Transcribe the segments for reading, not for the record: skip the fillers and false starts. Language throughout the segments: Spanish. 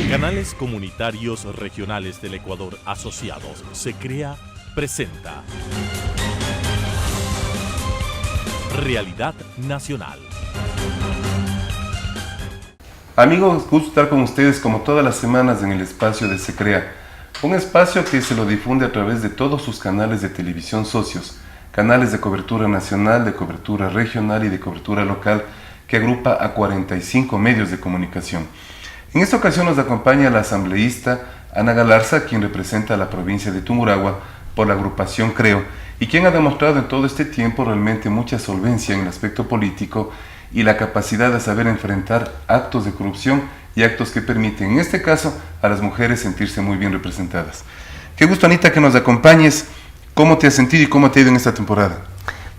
Canales Comunitarios Regionales del Ecuador Asociados, SECREA, presenta Realidad Nacional. Amigos, gusto estar con ustedes como todas las semanas en el espacio de SECREA, un espacio que se lo difunde a través de todos sus canales de televisión socios, canales de cobertura nacional, de cobertura regional y de cobertura local, que agrupa a 45 medios de comunicación. En esta ocasión nos acompaña la asambleísta Ana Galarza, quien representa a la provincia de Tungurahua por la agrupación CREO, y quien ha demostrado en todo este tiempo realmente mucha solvencia en el aspecto político y la capacidad de saber enfrentar actos de corrupción y actos que permiten, en este caso, a las mujeres sentirse muy bien representadas. Qué gusto, Anita, que nos acompañes. ¿Cómo te has sentido y cómo te ha ido en esta temporada?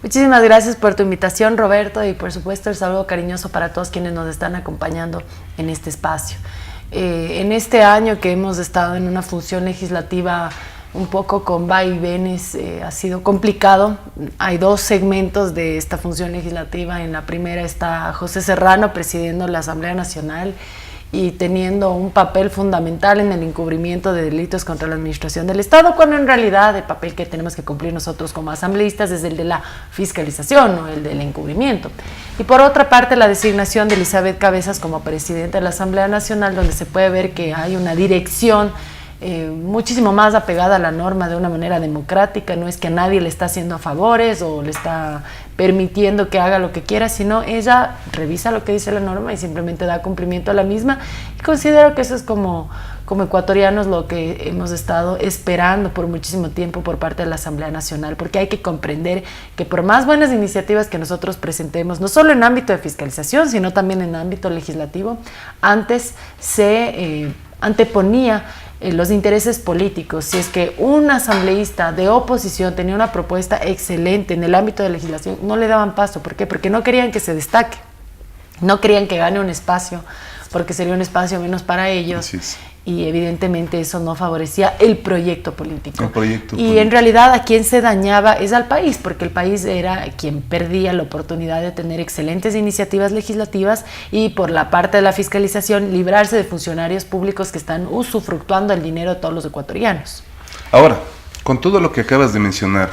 Muchísimas gracias por tu invitación, Roberto, y por supuesto el saludo cariñoso para todos quienes nos están acompañando en este espacio. En este año que hemos estado en una función legislativa un poco con vaivenes, ha sido complicado. Hay dos segmentos de esta función legislativa. En la primera está José Serrano presidiendo la Asamblea Nacional y teniendo un papel fundamental en el encubrimiento de delitos contra la administración del Estado, cuando en realidad el papel que tenemos que cumplir nosotros como asambleístas es el de la fiscalización, no el del encubrimiento. Y por otra parte, la designación de Elizabeth Cabezas como presidenta de la Asamblea Nacional, donde se puede ver que hay una dirección muchísimo más apegada a la norma de una manera democrática. No es que a nadie le está haciendo favores o le está permitiendo que haga lo que quiera, sino ella revisa lo que dice la norma y simplemente da cumplimiento a la misma, y considero que eso es como ecuatorianos lo que hemos estado esperando por muchísimo tiempo por parte de la Asamblea Nacional, porque hay que comprender que por más buenas iniciativas que nosotros presentemos, no solo en ámbito de fiscalización, sino también en ámbito legislativo, antes se anteponía los intereses políticos. Si es que un asambleísta de oposición tenía una propuesta excelente en el ámbito de legislación, no le daban paso. ¿Por qué? Porque no querían que se destaque, no querían que gane un espacio, porque sería un espacio menos para ellos. Y evidentemente eso no favorecía el proyecto político. Y en realidad a quien se dañaba es al país, porque el país era quien perdía la oportunidad de tener excelentes iniciativas legislativas y, por la parte de la fiscalización, librarse de funcionarios públicos que están usufructuando el dinero de todos los ecuatorianos. Ahora, con todo lo que acabas de mencionar,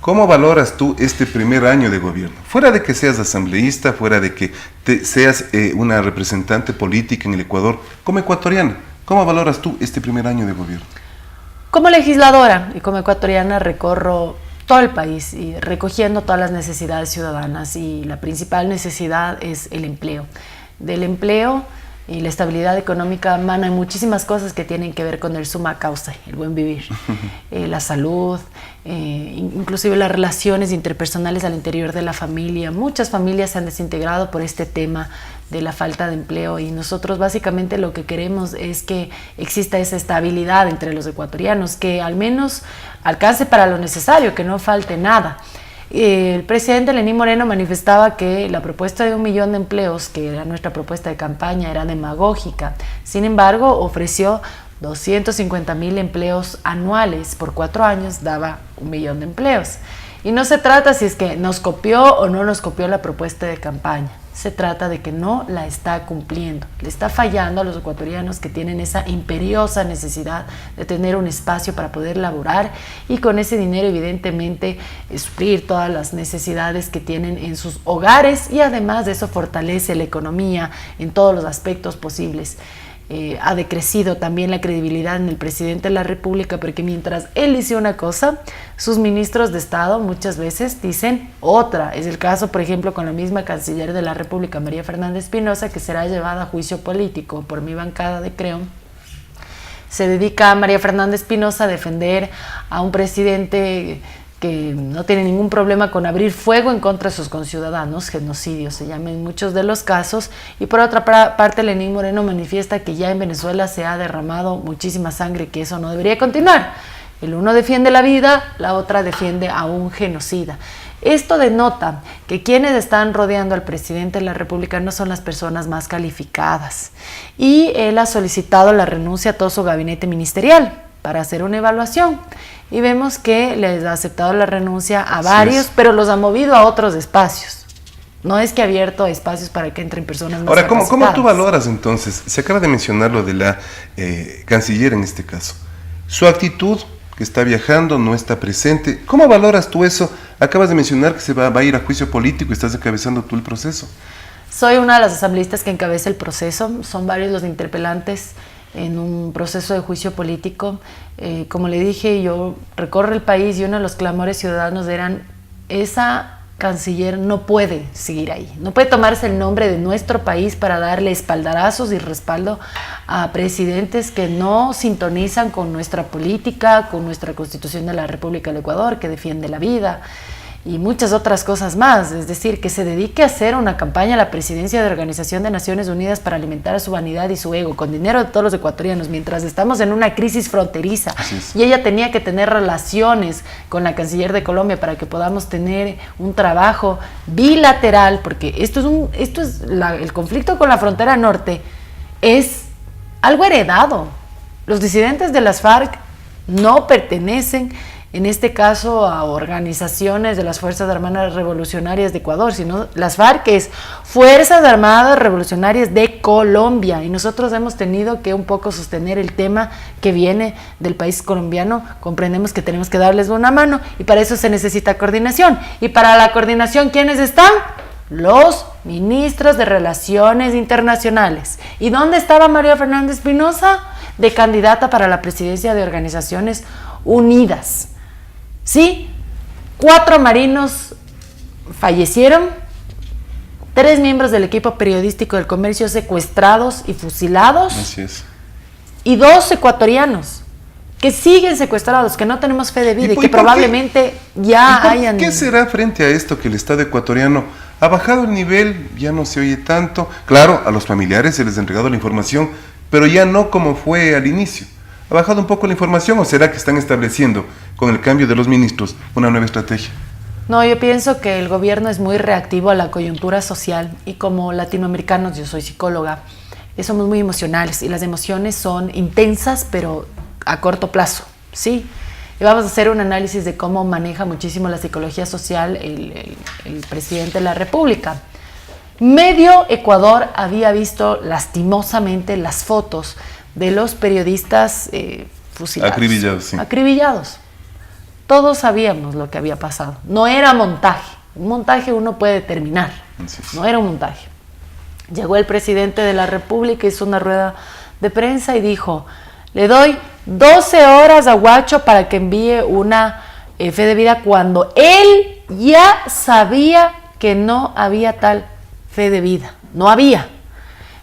¿cómo valoras tú este primer año de gobierno? Fuera de que seas asambleísta, fuera de que seas una representante política en el Ecuador, como ecuatoriana, ¿cómo valoras tú este primer año de gobierno? Como legisladora y como ecuatoriana recorro todo el país y recogiendo todas las necesidades ciudadanas, y la principal necesidad es el empleo. Del empleo y la estabilidad económica manan muchísimas cosas que tienen que ver con el summa causa, el buen vivir, la salud, inclusive las relaciones interpersonales al interior de la familia. Muchas familias se han desintegrado por este tema de la falta de empleo, y nosotros básicamente lo que queremos es que exista esa estabilidad entre los ecuatorianos, que al menos alcance para lo necesario, que no falte nada. El presidente Lenín Moreno manifestaba que la propuesta de 1 millón de empleos, que era nuestra propuesta de campaña, era demagógica. Sin embargo, ofreció 250,000 empleos anuales por 4 años, daba 1 millón de empleos. Y no se trata si es que nos copió o no nos copió la propuesta de campaña. Se trata de que no la está cumpliendo, le está fallando a los ecuatorianos que tienen esa imperiosa necesidad de tener un espacio para poder laborar y con ese dinero evidentemente suplir todas las necesidades que tienen en sus hogares, y además de eso fortalece la economía en todos los aspectos posibles. Ha decrecido también la credibilidad en el presidente de la República, porque mientras él dice una cosa, sus ministros de Estado muchas veces dicen otra. Es el caso, por ejemplo, con la misma canciller de la República, María Fernanda Espinosa, que será llevada a juicio político por mi bancada de CREO. Se dedica a María Fernanda Espinosa a defender a un presidente que no tiene ningún problema con abrir fuego en contra de sus conciudadanos, genocidio se llama en muchos de los casos. Y por otra parte, Lenín Moreno manifiesta que ya en Venezuela se ha derramado muchísima sangre, que eso no debería continuar. El uno defiende la vida, la otra defiende a un genocida. Esto denota que quienes están rodeando al presidente de la República no son las personas más calificadas, y él ha solicitado la renuncia a todo su gabinete ministerial para hacer una evaluación. Y vemos que les ha aceptado la renuncia a varios, pero los ha movido a otros espacios. No es que ha abierto espacios para que entren personas más Ahora, ¿cómo tú capacitadas. valoras entonces? Se acaba de mencionar lo de la canciller en este caso. Su actitud, que está viajando, no está presente. ¿Cómo valoras tú eso? Acabas de mencionar que se va a ir a juicio político y estás encabezando tú el proceso. Soy una de las asambleístas que encabeza el proceso. Son varios los interpelantes en un proceso de juicio político. Como le dije, yo recorro el país y uno de los clamores ciudadanos eran: esa canciller no puede seguir ahí, no puede tomarse el nombre de nuestro país para darle espaldarazos y respaldo a presidentes que no sintonizan con nuestra política, con nuestra Constitución de la República del Ecuador, que defiende la vida y muchas otras cosas más. Es decir, que se dedique a hacer una campaña a la presidencia de la Organización de Naciones Unidas para alimentar su vanidad y su ego con dinero de todos los ecuatorianos, mientras estamos en una crisis fronteriza. Y ella tenía que tener relaciones con la canciller de Colombia para que podamos tener un trabajo bilateral, porque el conflicto con la frontera norte es algo heredado. Los disidentes de las FARC no pertenecen, en este caso, a organizaciones de las Fuerzas Armadas Revolucionarias de Ecuador, sino las FARC es Fuerzas Armadas Revolucionarias de Colombia, y nosotros hemos tenido que un poco sostener el tema que viene del país colombiano. Comprendemos que tenemos que darles una mano y para eso se necesita coordinación, y para la coordinación, ¿quiénes están? Los ministros de Relaciones Internacionales. ¿Y dónde estaba María Fernanda Espinosa? De candidata para la presidencia de Organizaciones Unidas. Sí, 4 marinos fallecieron, 3 miembros del equipo periodístico del Comercio secuestrados y fusilados. Así es. Y 2 ecuatorianos que siguen secuestrados, que no tenemos fe de vida y que probablemente ya hayan... ¿Qué será frente a esto que el Estado ecuatoriano ha bajado el nivel? Ya no se oye tanto. Claro, a los familiares se les ha entregado la información, pero ya no como fue al inicio. ¿Ha bajado un poco la información o será que están estableciendo, con el cambio de los ministros, una nueva estrategia? No, yo pienso que el gobierno es muy reactivo a la coyuntura social, y como latinoamericanos, yo soy psicóloga, somos muy emocionales y las emociones son intensas pero a corto plazo, ¿sí? Y vamos a hacer un análisis de cómo maneja muchísimo la psicología social el presidente de la República. Medio Ecuador había visto lastimosamente las fotos de los periodistas fusilados. Acribillados, sí. Acribillados. Todos sabíamos lo que había pasado. No era montaje. Un montaje uno puede determinar. Sí. No era un montaje. Llegó el presidente de la República, hizo una rueda de prensa y dijo: le doy 12 horas a Guacho para que envíe una fe de vida, cuando él ya sabía que no había tal fe de vida. No había.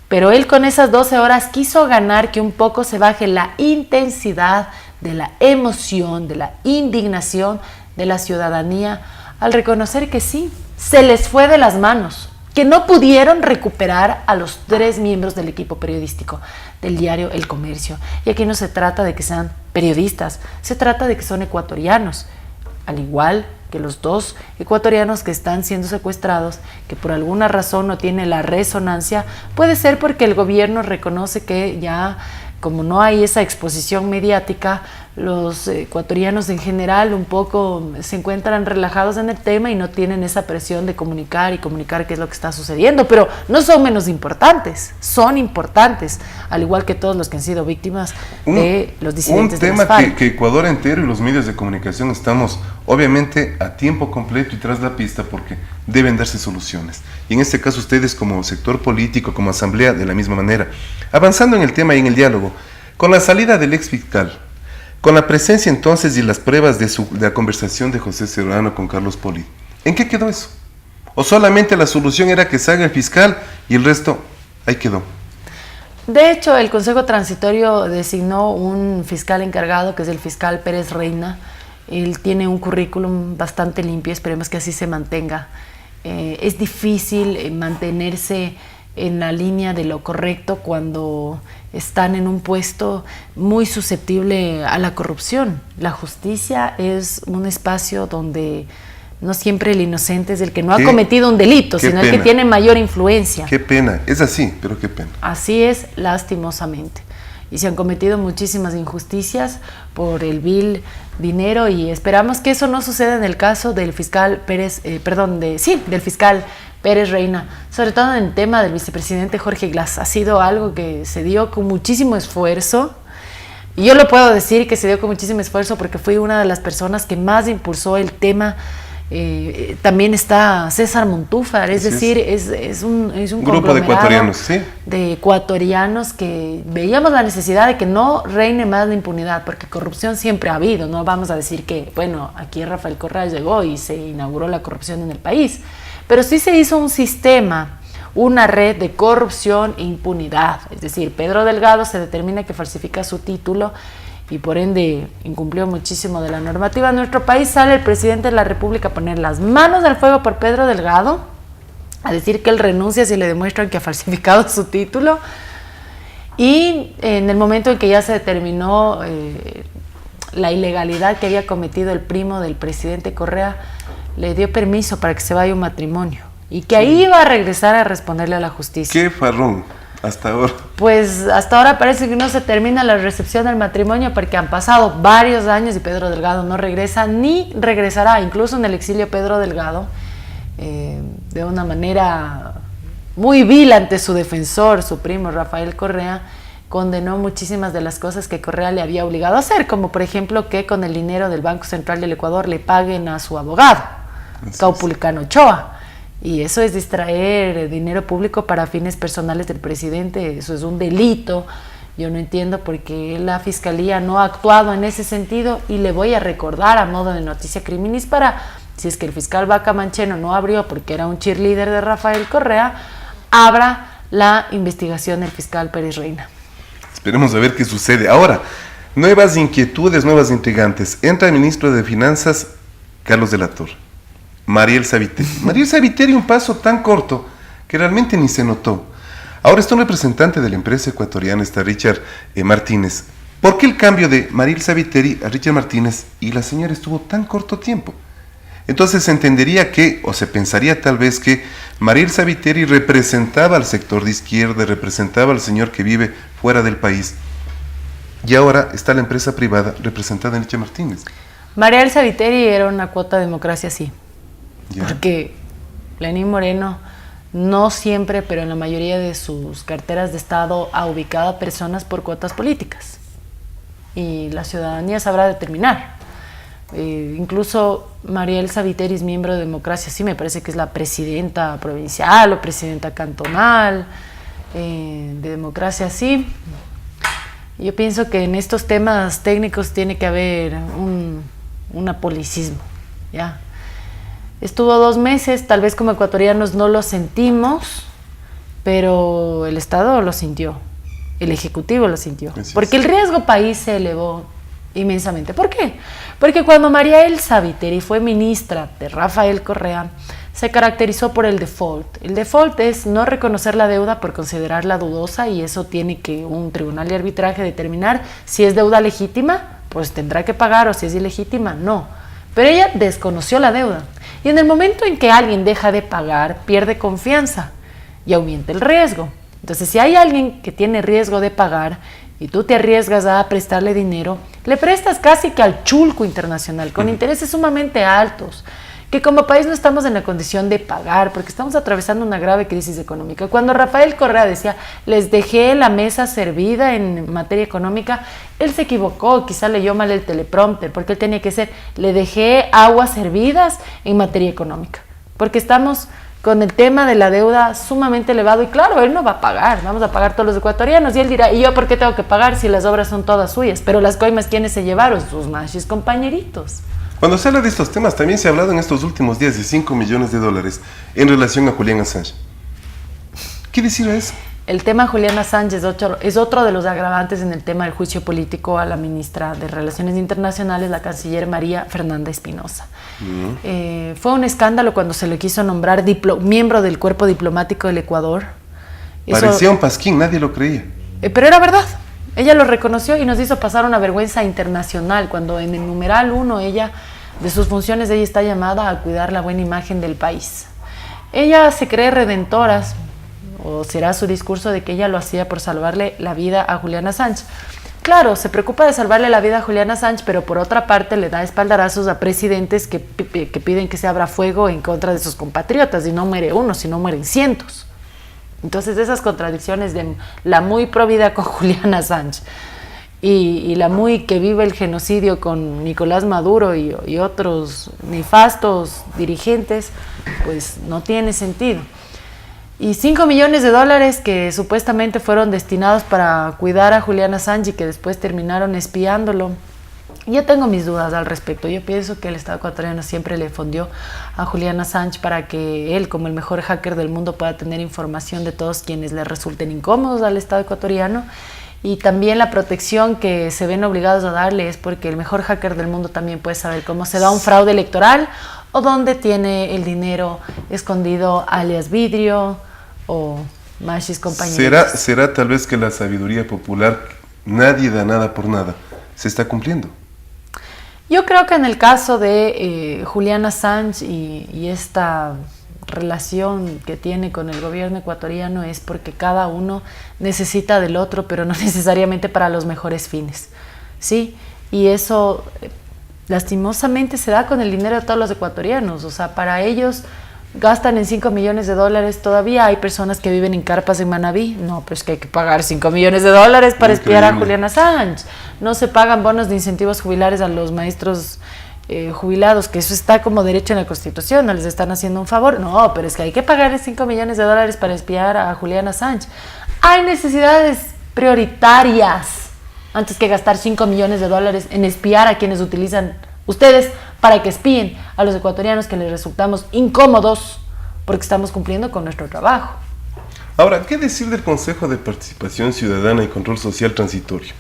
Pero él con esas 12 horas quiso ganar que un poco se baje la intensidad de la emoción, de la indignación de la ciudadanía, al reconocer que sí, se les fue de las manos, que no pudieron recuperar a los 3 miembros del equipo periodístico del diario El Comercio. Y aquí no se trata de que sean periodistas, se trata de que son ecuatorianos, al igual que los 2 ecuatorianos que están siendo secuestrados, que por alguna razón no tiene la resonancia. Puede ser porque el gobierno reconoce que ya, como no hay esa exposición mediática, los ecuatorianos en general un poco se encuentran relajados en el tema y no tienen esa presión de comunicar qué es lo que está sucediendo, pero no son menos importantes, son importantes, al igual que todos los que han sido víctimas de los disidentes de las FARC. Un tema que Ecuador entero y los medios de comunicación estamos obviamente a tiempo completo y tras la pista, porque deben darse soluciones. Y en este caso ustedes como sector político, como asamblea, de la misma manera. Avanzando en el tema y en el diálogo, con la salida del ex fiscal, con la presencia entonces y las pruebas de la conversación de José Serrano con Carlos Poli, ¿en qué quedó eso? ¿O solamente la solución era que salga el fiscal y el resto ahí quedó? De hecho, el Consejo Transitorio designó un fiscal encargado, que es el fiscal Pérez Reina. Él tiene un currículum bastante limpio, esperemos que así se mantenga. Es difícil mantenerse en la línea de lo correcto cuando están en un puesto muy susceptible a la corrupción. La justicia es un espacio donde no siempre el inocente es el que no ha cometido un delito, sino el que tiene mayor influencia. Qué pena, es así, pero qué pena. Así es, lastimosamente. y se han cometido muchísimas injusticias por el vil dinero, y esperamos que eso no suceda en el caso del fiscal del fiscal Pérez Reina, sobre todo en el tema del vicepresidente Jorge Glass. Ha sido algo que se dio con muchísimo esfuerzo, y yo lo puedo decir que se dio con muchísimo esfuerzo porque fui una de las personas que más impulsó el tema. También está César Montúfar, es decir, es un grupo de ecuatorianos, ¿sí? De ecuatorianos que veíamos la necesidad de que no reine más la impunidad, porque corrupción siempre ha habido. No vamos a decir que, bueno, aquí Rafael Correa llegó y se inauguró la corrupción en el país, pero sí se hizo un sistema, una red de corrupción e impunidad. Es decir, Pedro Delgado se determina que falsifica su título y por ende incumplió muchísimo de la normativa. En nuestro país sale el presidente de la República a poner las manos al fuego por Pedro Delgado, a decir que él renuncia si le demuestran que ha falsificado su título, y en el momento en que ya se determinó la ilegalidad que había cometido el primo del presidente Correa, le dio permiso para que se vaya a un matrimonio y que ahí iba a regresar a responderle a la justicia. ¡Qué farrón! Hasta ahora. Pues hasta ahora parece que no se termina la recepción del matrimonio porque han pasado varios años y Pedro Delgado no regresa ni regresará. Incluso en el exilio Pedro Delgado, de una manera muy vil ante su defensor, su primo Rafael Correa, condenó muchísimas de las cosas que Correa le había obligado a hacer, como por ejemplo que con el dinero del Banco Central del Ecuador le paguen a su abogado, Caupolicán Ochoa. Y eso es distraer dinero público para fines personales del presidente. Eso es un delito. Yo no entiendo por qué la Fiscalía no ha actuado en ese sentido, y le voy a recordar a modo de noticia criminis para, si es que el fiscal Vaca Mancheno no abrió porque era un cheerleader de Rafael Correa, abra la investigación del fiscal Pérez Reina. Esperemos a ver qué sucede. Ahora, nuevas inquietudes, nuevas intrigantes. Entra el ministro de Finanzas, Carlos de la Torre. Mariel Sabiteri, un paso tan corto que realmente ni se notó. Ahora está un representante de la empresa ecuatoriana, está Richard Martínez. ¿Por qué el cambio de Mariel Sabiteri a Richard Martínez y la señora estuvo tan corto tiempo? Entonces se entendería que, o se pensaría tal vez que Mariel Sabiteri representaba al sector de izquierda, representaba al señor que vive fuera del país. Y ahora está la empresa privada representada en Richard Martínez. Mariel Sabiteri era una cuota de democracia, sí. ¿Ya? Porque Lenín Moreno no siempre, pero en la mayoría de sus carteras de Estado ha ubicado a personas por cuotas políticas. Y la ciudadanía sabrá determinar. Incluso Mariel Sabiteri es miembro de Democracia, sí, me parece que es la presidenta provincial o presidenta cantonal de Democracia, sí. Yo pienso que en estos temas técnicos tiene que haber un apolicismo, ¿ya? Estuvo 2 meses, tal vez como ecuatorianos no lo sentimos, pero el Estado lo sintió, el Ejecutivo lo sintió, porque el riesgo país se elevó inmensamente. ¿Por qué? Porque cuando Mariel Sabiteri fue ministra de Rafael Correa, se caracterizó por el default. El default es no reconocer la deuda por considerarla dudosa, y eso tiene que un tribunal de arbitraje determinar si es deuda legítima, pues tendrá que pagar, o si es ilegítima, no. Pero ella desconoció la deuda. Y en el momento en que alguien deja de pagar, pierde confianza y aumenta el riesgo. Entonces, si hay alguien que tiene riesgo de pagar y tú te arriesgas a prestarle dinero, le prestas casi que al chulco internacional, con intereses sumamente altos, que como país no estamos en la condición de pagar, porque estamos atravesando una grave crisis económica. Cuando Rafael Correa decía, les dejé la mesa servida en materia económica, él se equivocó, quizá leyó mal el teleprompter, porque él tenía que ser, le dejé aguas servidas en materia económica, porque estamos con el tema de la deuda sumamente elevado, y claro, él no va a pagar, vamos a pagar todos los ecuatorianos, y él dirá, ¿y yo por qué tengo que pagar si las obras son todas suyas? Pero las coimas, ¿quiénes se llevaron? Sus machis compañeritos. Cuando se habla de estos temas, también se ha hablado en estos últimos días de $5 millones en relación a Julián Assange. ¿Qué decir a eso? El tema Julián Assange es otro de los agravantes en el tema del juicio político a la ministra de Relaciones Internacionales, la canciller María Fernanda Espinosa. Fue un escándalo cuando se le quiso nombrar miembro del cuerpo diplomático del Ecuador. Parecía un pasquín, nadie lo creía. Pero era verdad. Ella lo reconoció y nos hizo pasar una vergüenza internacional cuando en el numeral 1 de sus funciones, ella está llamada a cuidar la buena imagen del país. Ella se cree redentora, o será su discurso de que ella lo hacía por salvarle la vida a Julian Assange. Claro, se preocupa de salvarle la vida a Julian Assange, pero por otra parte le da espaldarazos a presidentes que piden que se abra fuego en contra de sus compatriotas, y no muere uno, sino mueren cientos. Entonces esas contradicciones de la muy provida con Julian Assange y la muy que vive el genocidio con Nicolás Maduro y otros nefastos dirigentes, pues no tiene sentido. Y $5 millones que supuestamente fueron destinados para cuidar a Julian Assange y que después terminaron espiándolo. Yo tengo mis dudas al respecto. Yo pienso que el Estado ecuatoriano siempre le fondió a Julian Assange para que él, como el mejor hacker del mundo, pueda tener información de todos quienes le resulten incómodos al Estado ecuatoriano. Y también la protección que se ven obligados a darle es porque el mejor hacker del mundo también puede saber cómo se da un fraude electoral o dónde tiene el dinero escondido alias Vidrio o Mashis compañeros. ¿Será tal vez que la sabiduría popular, nadie da nada por nada, se está cumpliendo? Yo creo que en el caso de Julian Assange y esta relación que tiene con el gobierno ecuatoriano es porque cada uno necesita del otro, pero no necesariamente para los mejores fines, ¿sí? Y eso lastimosamente se da con el dinero de todos los ecuatorianos. O sea, para ellos gastan en $5 millones. Todavía hay personas que viven en carpas en Manabí. No, pero es que hay que pagar $5 millones para espiar a Julian Assange. No se pagan bonos de incentivos jubilares a los maestros jubilados, que eso está como derecho en la Constitución, no les están haciendo un favor. No, pero es que hay que pagar $5 millones para espiar a Julian Assange. Hay necesidades prioritarias antes que gastar $5 millones en espiar a quienes utilizan ustedes para que espíen a los ecuatorianos que les resultamos incómodos porque estamos cumpliendo con nuestro trabajo. Ahora, ¿qué decir del Consejo de Participación Ciudadana y Control Social Transitorio?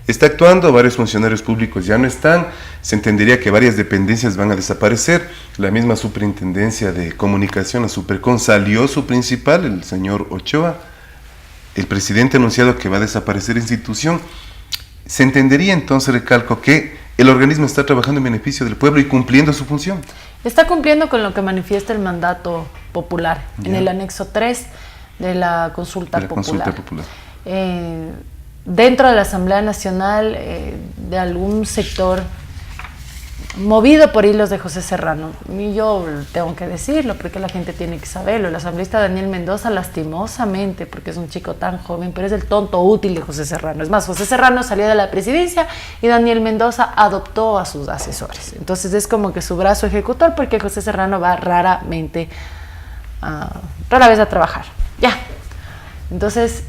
Está actuando, varios funcionarios públicos ya no están, se entendería que varias dependencias van a desaparecer. La misma Superintendencia de Comunicación, la Supercon, salió su principal, el señor Ochoa. El presidente ha anunciado que va a desaparecer la institución. Se entendería entonces, recalco, que el organismo está trabajando en beneficio del pueblo y cumpliendo su función. Está cumpliendo con lo que manifiesta el mandato popular, en el anexo 3 de la consulta popular. Dentro de la Asamblea Nacional, de algún sector movido por hilos de José Serrano, y yo tengo que decirlo porque la gente tiene que saberlo, el asambleísta Daniel Mendoza, lastimosamente, porque es un chico tan joven, pero es el tonto útil de José Serrano. Es más, José Serrano salió de la presidencia y Daniel Mendoza adoptó a sus asesores. Entonces es como que su brazo ejecutor, porque José Serrano va rara vez a trabajar. Ya. Entonces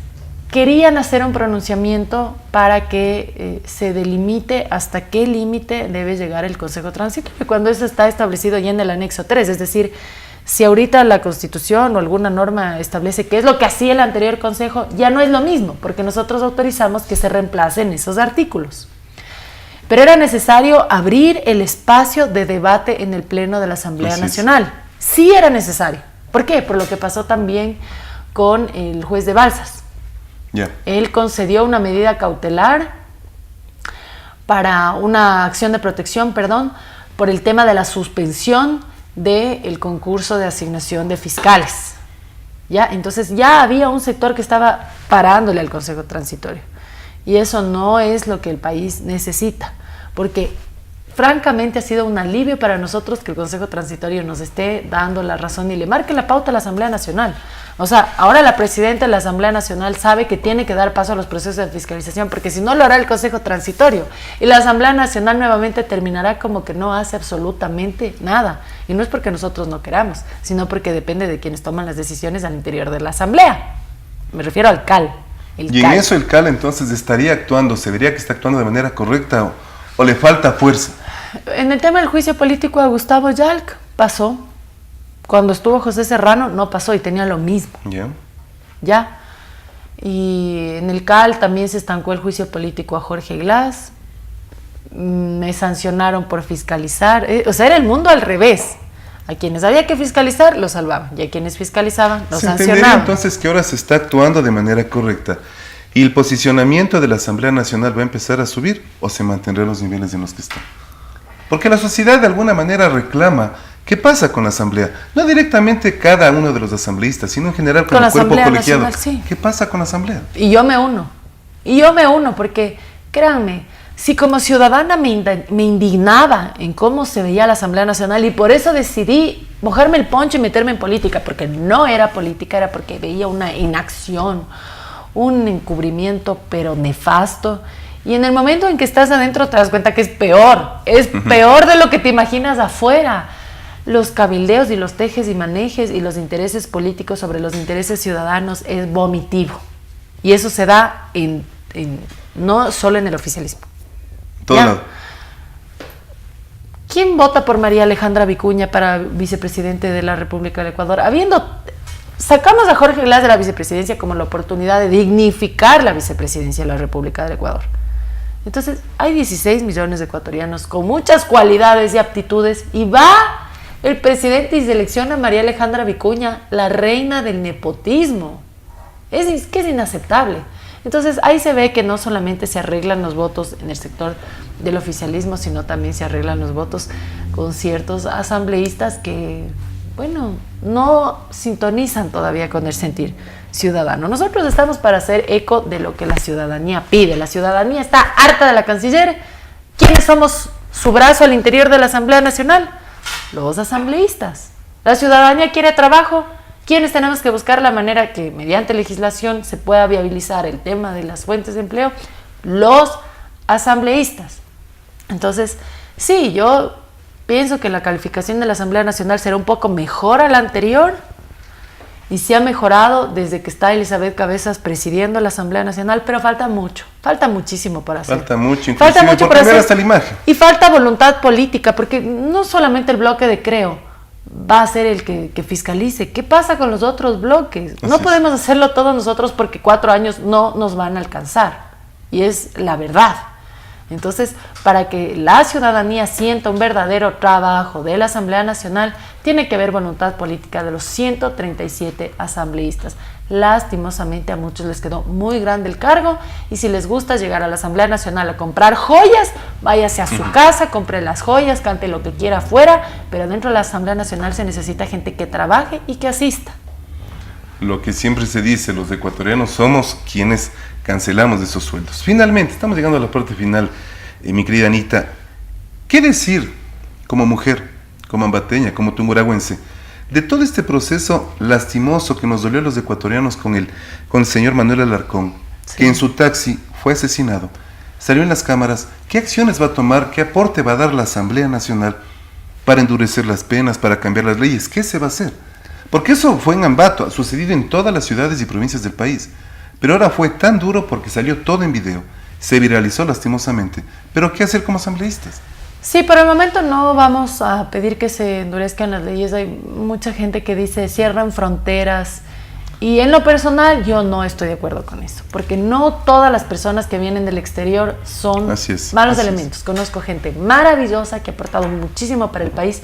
querían hacer un pronunciamiento para que se delimite hasta qué límite debe llegar el Consejo Transitorio, cuando eso está establecido ya en el anexo 3, es decir, si ahorita la Constitución o alguna norma establece qué es lo que hacía el anterior Consejo, ya no es lo mismo, porque nosotros autorizamos que se reemplacen esos artículos. Pero era necesario abrir el espacio de debate en el Pleno de la Asamblea Nacional. Sí era necesario. ¿Por qué? Por lo que pasó también con el juez de Balsas. Él concedió una medida cautelar para una acción de protección, por el tema de la suspensión del concurso de asignación de fiscales. ¿Ya? Entonces ya había un sector que estaba parándole al Consejo Transitorio. Y eso no es lo que el país necesita, porque francamente ha sido un alivio para nosotros que el Consejo Transitorio nos esté dando la razón y le marque la pauta a la Asamblea Nacional. O sea, ahora la presidenta de la Asamblea Nacional sabe que tiene que dar paso a los procesos de fiscalización, porque si no lo hará el Consejo Transitorio. Y la Asamblea Nacional nuevamente terminará como que no hace absolutamente nada. Y no es porque nosotros no queramos, sino porque depende de quienes toman las decisiones al interior de la Asamblea. Me refiero al CAL. Y en eso el CAL entonces estaría actuando, ¿se vería que está actuando de manera correcta o le falta fuerza? En el tema del juicio político a Gustavo Yalc pasó. Cuando estuvo José Serrano no pasó y tenía lo mismo. Ya. Y en el CAL también se estancó el juicio político a Jorge Glass. Me sancionaron por fiscalizar. O sea, era el mundo al revés. A quienes había que fiscalizar, los salvaban. Y a quienes fiscalizaban, los sancionaban. Entonces que ahora se está actuando de manera correcta. ¿Y el posicionamiento de la Asamblea Nacional va a empezar a subir o se mantendrá en los niveles en los que está? Porque la sociedad de alguna manera reclama ¿Qué pasa con la Asamblea? No directamente cada uno de los asambleístas, sino en general como cuerpo colegiado. Nacional, sí. ¿Qué pasa con la Asamblea? Y yo me uno, porque créanme, si como ciudadana me indignaba en cómo se veía la Asamblea Nacional y por eso decidí mojarme el poncho y meterme en política, porque no era política, era porque veía una inacción, un encubrimiento pero nefasto. Y en el momento en que estás adentro te das cuenta que es peor de lo que te imaginas afuera. Los cabildeos y los tejes y manejes y los intereses políticos sobre los intereses ciudadanos es vomitivo. Y eso se da no solo en el oficialismo. Todo lado. ¿Quién vota por María Alejandra Vicuña para vicepresidente de la República del Ecuador? Sacamos a Jorge Glass de la vicepresidencia como la oportunidad de dignificar la vicepresidencia de la República del Ecuador. Entonces, hay 16 millones de ecuatorianos con muchas cualidades y aptitudes y va el presidente y selecciona a María Alejandra Vicuña, la reina del nepotismo. Es que es inaceptable. Entonces, ahí se ve que no solamente se arreglan los votos en el sector del oficialismo, sino también se arreglan los votos con ciertos asambleístas que, bueno, no sintonizan todavía con el sentir ciudadano. Nosotros estamos para hacer eco de lo que la ciudadanía pide. La ciudadanía está harta de la canciller. ¿Quiénes somos su brazo al interior de la Asamblea Nacional? Los asambleístas. La ciudadanía quiere trabajo. ¿Quiénes tenemos que buscar la manera que mediante legislación se pueda viabilizar el tema de las fuentes de empleo? Los asambleístas. Entonces, sí, yo pienso que la calificación de la Asamblea Nacional será un poco mejor a la anterior y se ha mejorado desde que está Elizabeth Cabezas presidiendo la Asamblea Nacional, pero falta muchísimo para hacer. Falta mucho, inclusive por cambiar hasta la imagen. Y falta voluntad política, porque no solamente el bloque de Creo va a ser el que fiscalice. ¿Qué pasa con los otros bloques? No podemos hacerlo todos nosotros porque 4 años no nos van a alcanzar. Y es la verdad. Entonces, para que la ciudadanía sienta un verdadero trabajo de la Asamblea Nacional, tiene que haber voluntad política de los 137 asambleístas. Lastimosamente a muchos les quedó muy grande el cargo y si les gusta llegar a la Asamblea Nacional a comprar joyas, váyase a su casa, compre las joyas, cante lo que quiera afuera, pero dentro de la Asamblea Nacional se necesita gente que trabaje y que asista. Lo que siempre se dice, los ecuatorianos somos quienes cancelamos esos sueldos. Finalmente, estamos llegando a la parte final, mi querida Anita. ¿Qué decir como mujer, como ambateña, como tunguragüense, de todo este proceso lastimoso que nos dolió a los ecuatorianos con el señor Manuel Alarcón, que en su taxi fue asesinado, salió en las cámaras? ¿Qué acciones va a tomar, qué aporte va a dar la Asamblea Nacional para endurecer las penas, para cambiar las leyes? ¿Qué se va a hacer? Porque eso fue en Ambato, ha sucedido en todas las ciudades y provincias del país. Pero ahora fue tan duro porque salió todo en video, se viralizó lastimosamente. ¿Pero qué hacer como asambleístas? Sí, por el momento no vamos a pedir que se endurezcan las leyes. Hay mucha gente que dice cierran fronteras y en lo personal yo no estoy de acuerdo con eso, porque no todas las personas que vienen del exterior son malos elementos. Conozco gente maravillosa que ha aportado muchísimo para el país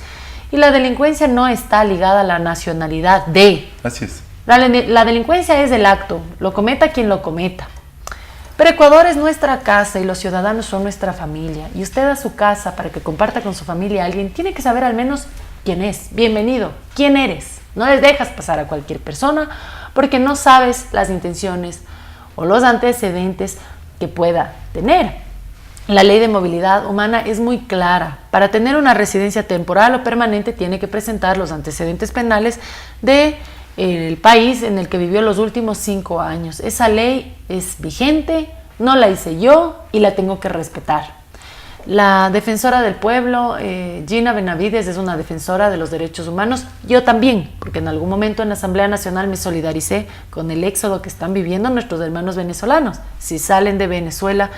y la delincuencia no está ligada a la nacionalidad de... Así es. La delincuencia es el acto, lo cometa quien lo cometa. Pero Ecuador es nuestra casa y los ciudadanos son nuestra familia. Y usted a su casa para que comparta con su familia a alguien, tiene que saber al menos quién es. Bienvenido, quién eres. No les dejas pasar a cualquier persona porque no sabes las intenciones o los antecedentes que pueda tener. La ley de movilidad humana es muy clara. Para tener una residencia temporal o permanente tiene que presentar los antecedentes penales de el país en el que vivió los últimos 5 años. Esa ley es vigente, no la hice yo y la tengo que respetar. La defensora del pueblo, Gina Benavides, es una defensora de los derechos humanos. Yo también, porque en algún momento en la Asamblea Nacional me solidaricé con el éxodo que están viviendo nuestros hermanos venezolanos. Si salen de Venezuela,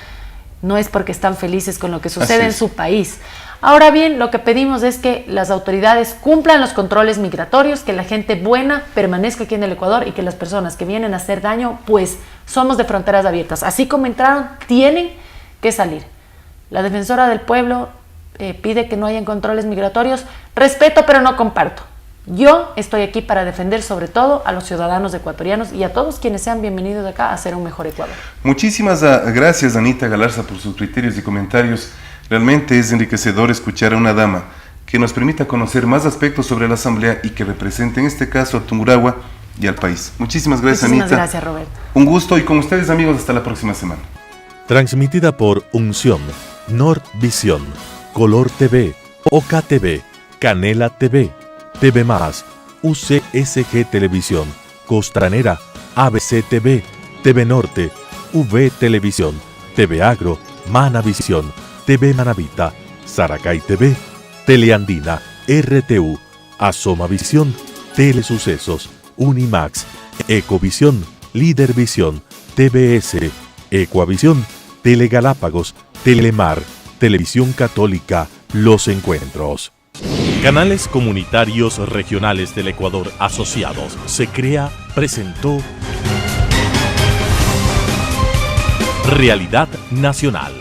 no es porque están felices con lo que sucede en su país. Ahora bien, lo que pedimos es que las autoridades cumplan los controles migratorios, que la gente buena permanezca aquí en el Ecuador y que las personas que vienen a hacer daño, pues somos de fronteras abiertas. Así como entraron, tienen que salir. La defensora del pueblo pide que no hayan controles migratorios. Respeto, pero no comparto. Yo estoy aquí para defender sobre todo a los ciudadanos ecuatorianos y a todos quienes sean bienvenidos acá a hacer un mejor Ecuador. Muchísimas gracias, Anita Galarza, por sus criterios y comentarios. Realmente es enriquecedor escuchar a una dama que nos permita conocer más aspectos sobre la Asamblea y que represente en este caso a Tungurahua y al país. Muchísimas gracias, Anita. Muchísimas gracias, Roberto. Un gusto y con ustedes, amigos, hasta la próxima semana. Transmitida por Unción, Nordvisión, Color TV, Oca TV, Canela TV, TV+, UCSG Televisión, Costranera, ABC TV, TV Norte, V Televisión, TV Agro, Manavisión, TV Manavita, Saracay TV, Teleandina, RTU, Asomavisión, Telesucesos, Unimax, Ecovisión, Lidervisión, TVS, Ecuavisión, Telegalápagos, Telemar, Televisión Católica, Los Encuentros. Canales Comunitarios Regionales del Ecuador Asociados, SECREA, presentó Realidad Nacional.